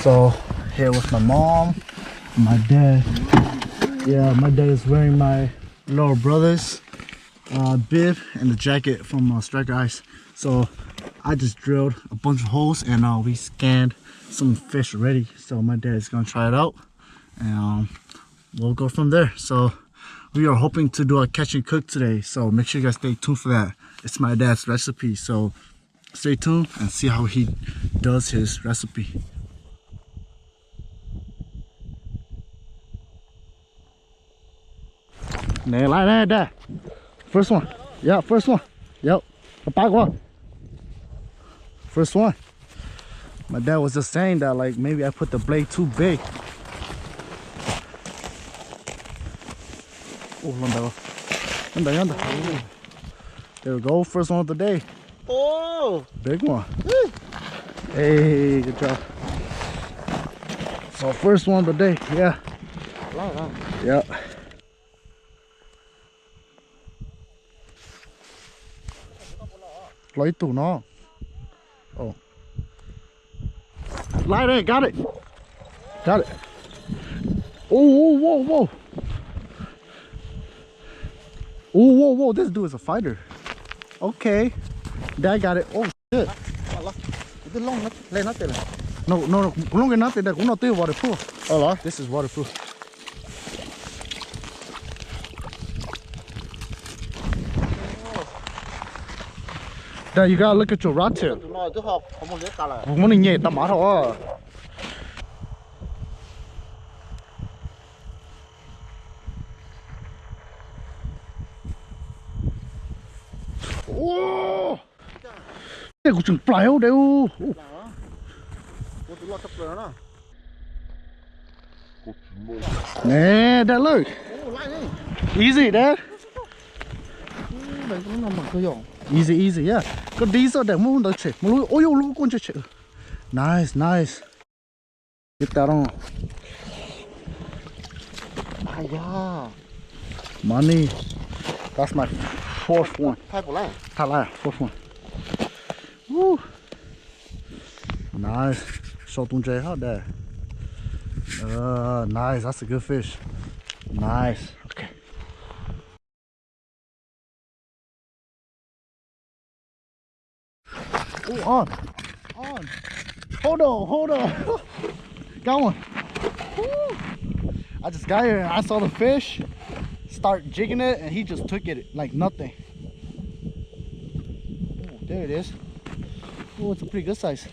So here with my mom, my dad. Yeah, my dad is wearing my little brother's bib and the jacket from Striker Ice. So I just drilled a bunch of holes and we scanned some fish already. So my dad is gonna try it out and we'll go from there. So we are hoping to do a catch and cook today. So make sure you guys stay tuned for that. It's my dad's recipe. So stay tuned and see how he does his recipe. Like that. First one. Yeah, first one. Yep. The back one. First one. My dad was just saying that like maybe I put the blade too big. Oh, there we go. First one of the day. Oh, big one. Hey, good job. So first one of the day. Yeah. Yeah. Lấy tủ nó. Oh. Light it, got it. Got it. Oh, whoa, whoa. Oh, whoa, whoa, this dude is a fighter. Okay. Dad got it. Oh shit. No, long enough that cũng not waterproof. Oh, this is waterproof. Dad, you gotta look at your rod tip. Không muốn nhẹ tao má thôi. Wow. Đây cũng chừng play đâu đều. Nè, Dad, look. Easy, Dad. Easy, easy, yeah. Có đi rồi để muốn được chạy. Muốn ôi ôi lũ con chạy. Nice, nice. Get that on. Money. That's my fourth one. Fourth one. Woo. Nice. Show tung jay how there. Nice. That's a good fish. Nice. Okay. Oh, on. Hold on. Got one. Woo. I just got here and I saw the fish start jigging it and he just took it like nothing. Oh, there it is. Oh, it's a pretty good size.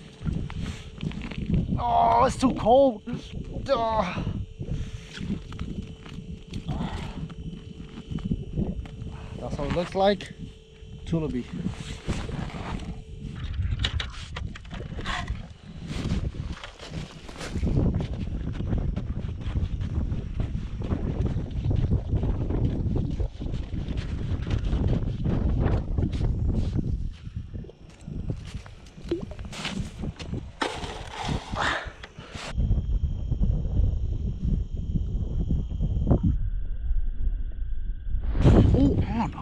Oh, it's too cold. That's how it looks like. Tullibee.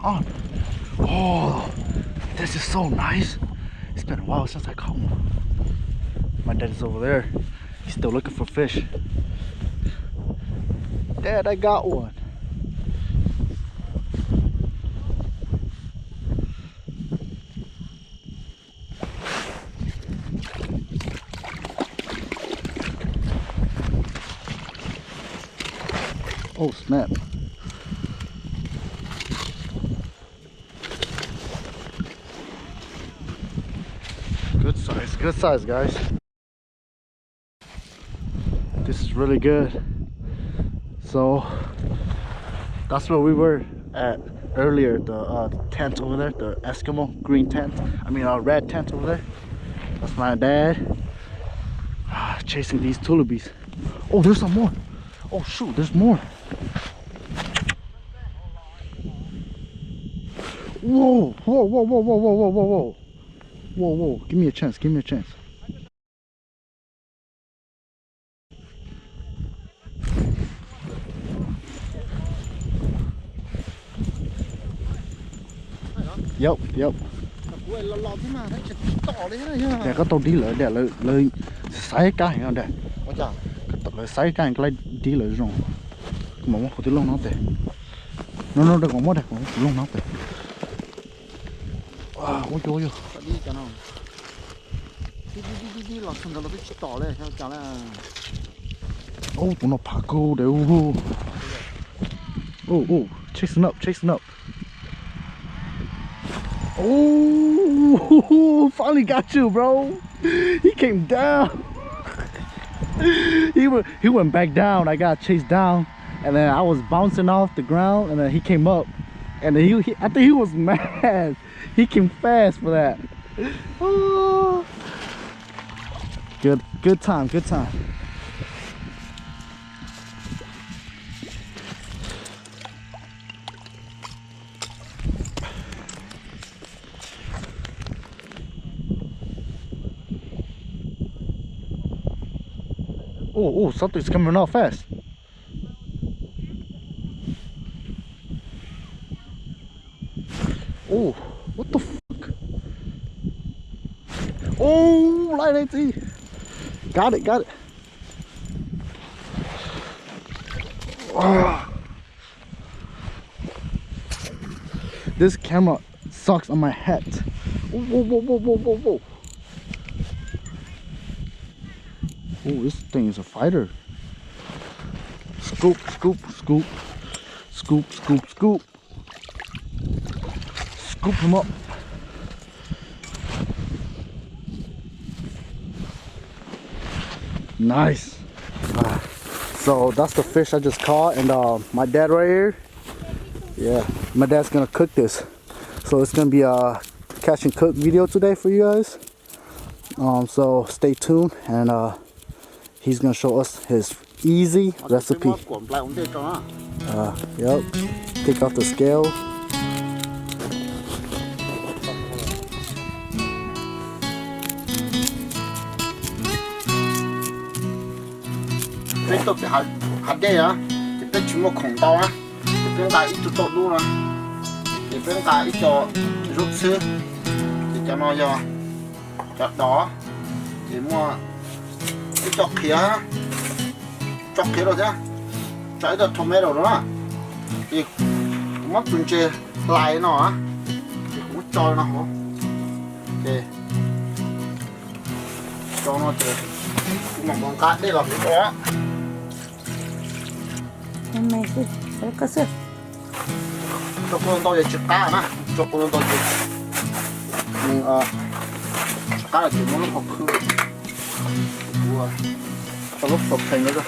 On. Oh, this is so nice. It's been a while since I caught one. My dad is over there. He's still looking for fish. Dad, I got one. Oh, snap. Good size, guys. This is really good. So that's where we were at earlier, the tent over there, the Eskimo green tent. I mean red tent over there. That's my dad chasing these tullibees. Oh, there's some more. Oh shoot, there's more. Whoa, whoa, whoa, whoa, whoa, whoa, whoa, whoa, whoa. Whoa, whoa, give me a chance, give me a chance. Yep. Để có tàu đi lợi để lợi sai cái không đây. chả cái tật là sai cái lại đi là rong mà muốn hồi lông nó tệ nó được còn mất được còn lông nó tệ ôi trời ơi đi cho nó đi là xong rồi nó biết tỏ lên theo chả là tụi nó phá câu đều chasing up finally got you bro he came down he went back down I got chased down and then I was bouncing off the ground and then he came up and then he I think he was mad he came fast for that oh. Good time oh something's coming off fast oh what the fuck oh light AT got it this camera sucks on my hat whoa oh this thing is a fighter scoop him up nice so that's the fish I just caught and my dad right here yeah my dad's gonna cook this so it's gonna be a catch and cook video today for you guys so stay tuned and he's gonna show us his easy recipe yep take off the scale cái tốt thì hạt đây á thì bên chúng nó khổng to á thì bên ta ít tốt luôn á thì bên ta ít cho rút xương thì cho nó cho đó thì mua ít cho khía rồi chứ trái được tomato đó thì mất chúng chơi lại nó á thì cũng cho nó không ok cho nó chơi mà con cá đây là cái đó này chứ có sự cho con to chụp cá mà cho con to chụp mình cá là chỉ muốn nó học khư tao lúc tập thành nữa rồi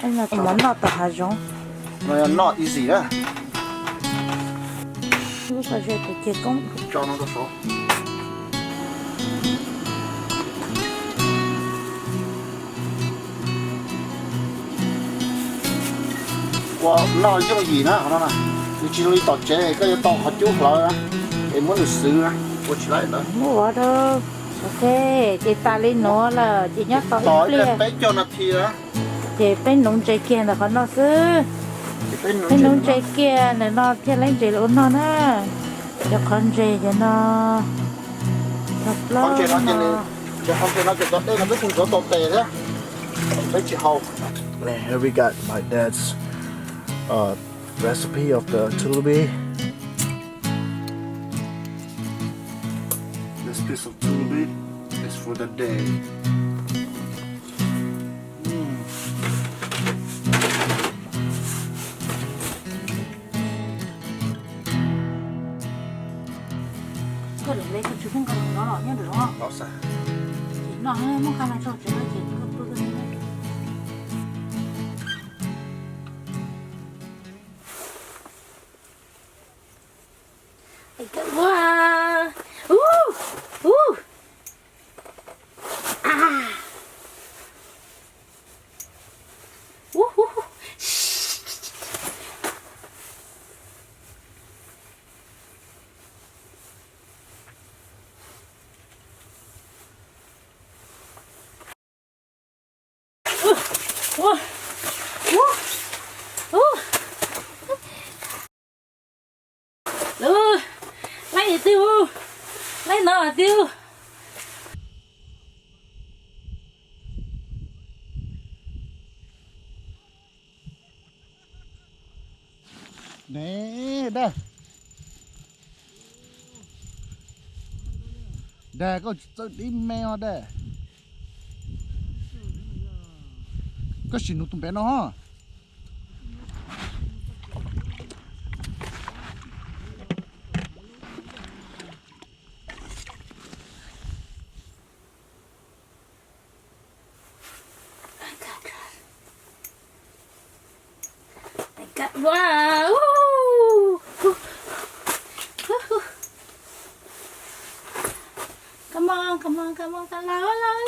anh là món nọ tao hả giống nó not easy đó lúc sau chơi tụi chơi công cho nó số nó cái gì nữa nó nè tôi chỉ lấy tọt chế cái tọt họ chút lại em muốn được xử á tôi chỉ lấy đó mua đâu ok chị ta lấy nó là chị nhắc tao tỏi ít cái cho nó thì đó chị bên nông trái kia là con nó xứ bên nông trái kia này nó thiên lấy chị luôn nó nè cho con chị cho nó con chị nó cho con chị nó cho đây là cái phần của tọt tề đó lấy chị hầu here we got my dad's recipe of the Tullibee. This piece of Tullibee is for the day. cái lấy cái chú không cần nó nhớ được không? Đó sao? Nó không có khả năng cho chị nó chỉ có tôi cái này. Wow! Ooh! Ooh! Nè, đây. Đây có đi mèo đây. Có xin nó tụi bé nó hả? Wow! Come on, come on, come on, come on, hello.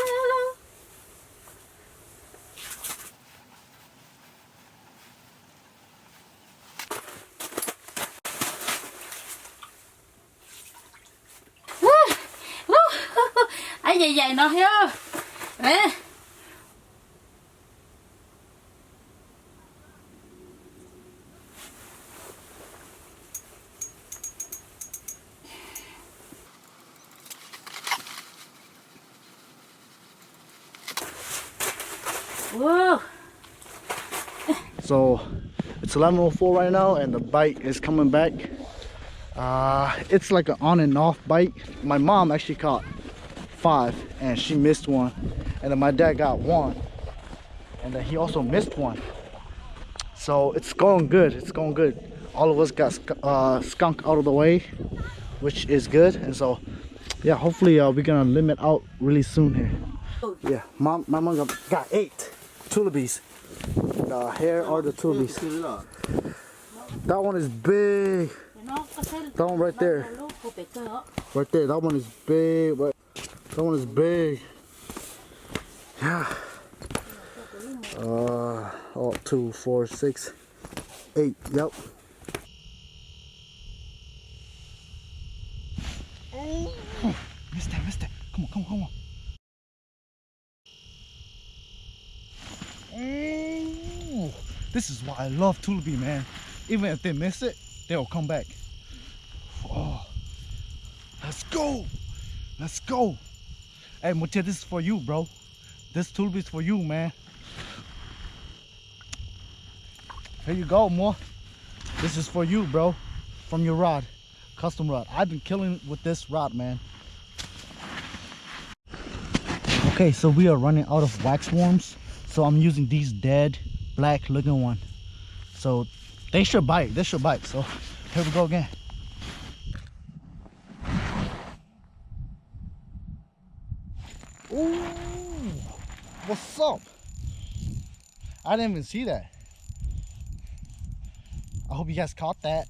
Ai vậy vậy nó hiểu? Đấy. Whoa. So it's 11:04 right now, and the bite is coming back. It's like an on and off bite. My mom actually caught 5, and she missed one, and then my dad got 1, and then he also missed 1. So it's going good. It's going good. All of us got skunk out of the way, which is good, and so yeah, hopefully we're gonna limit out really soon here. Yeah, my mom got 8 Tullibees. The hair are the Tullibees. That one is big. That one right there. Right there. That one is big. That one is big. Yeah. 2, 4, 6, 8. Yep. Missed it. Come on. Oh, this is why I love Tullibee, man. Even if they miss it, they'll come back. Oh, let's go. Hey, Mutia, this is for you, bro. This Tullibee is for you, man. Here you go, Mo. This is for you, bro. From your rod, custom rod. I've been killing with this rod, man. Okay, so we are running out of wax worms. So I'm using these dead black looking one. So they should bite. So here we go again. Ooh, what's up? I didn't even see that. I hope you guys caught that.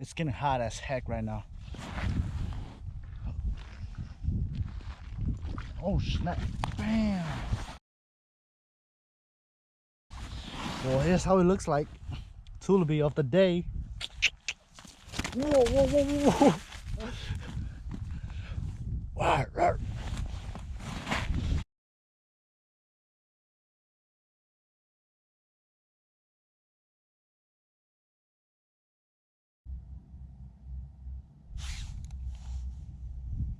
It's getting hot as heck right now. Oh snap, bam. Well, here's how it looks like. Tullibee of the day. Whoa. Rawr.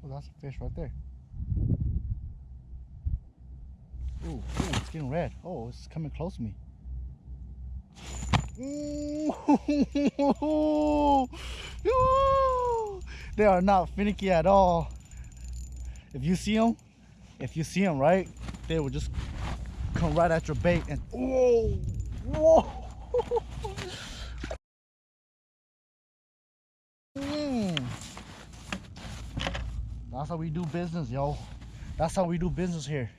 Oh, that's a fish right there. Ooh, it's getting red. Oh, it's coming close to me. Ooh, they are not finicky at all. If you see them, right, they will just come right at your bait and whoa. That's how we do business, yo. That's how we do business here.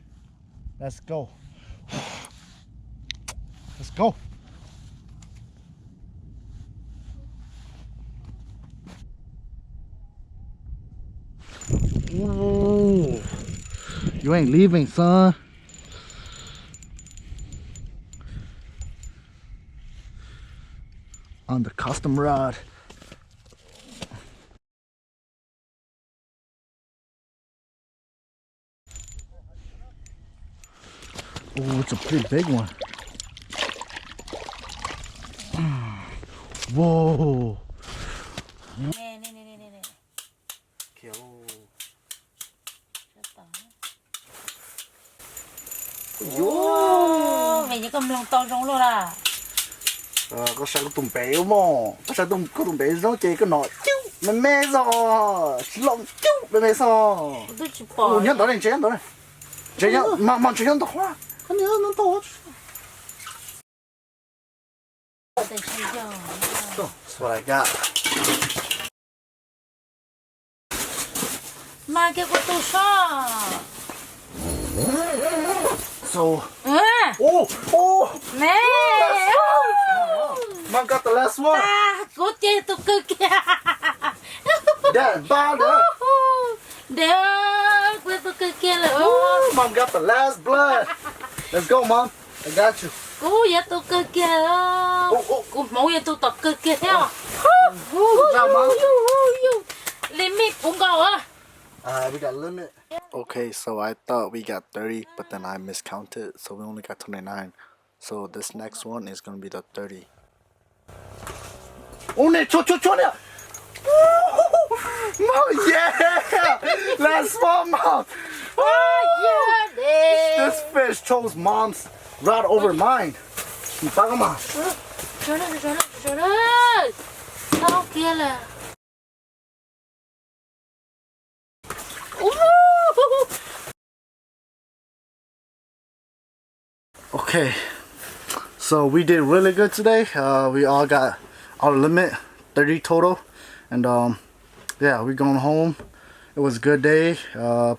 Let's go. Ooh. You ain't leaving, son. On the custom rod. Oh, it's a pretty big one. Whoa. Ồ, mày chỉ cầm lòng to trong luôn à. Có sao tụm bé không mò? Có sao tụm bé nó chơi cái nọ chú mẹ rồi, lòng chú mẹ sao? Tôi chỉ bỏ. Ủa nhớ đó này chơi đó này, chơi nhá, mà chơi nhá to quá, cái nhớ nó to. That's what I got. Mà cái của tôi sao? So, oh, Mẹ. Mom got the last one. À, cô chơi tôi cơ kìa. Dad, bye, Dad. Để quên tôi cơ kia là. Mom got the last blood. Let's go, Mom. I got you. Cô giờ tôi cơ kia đó. Cô mẫu giờ tôi tập cơ kia theo. Good job, Mom. Limit cũng có à? We got limit. Okay, so I thought we got 30, but then I miscounted, so we only got 29. So this next one is gonna be the 30. Oh, ne, cho nè. Mom, yeah! Last one, Mom. Yeah, This fish chose Mom's right over mine. Baka, Mom. Trời ơi. Sao kia là. Okay, so we did really good today. We all got our limit, 30 total, and yeah, we're going home. It was a good day.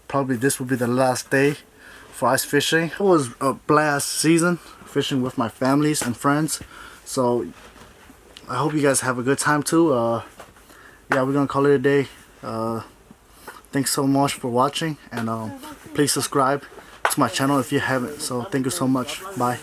Probably this will be the last day for ice fishing. It was a blast season fishing with my families and friends. So I hope you guys have a good time too. Yeah, we're gonna call it a day. Thanks so much for watching, and please subscribe to my channel if you haven't. So thank you so much. Bye.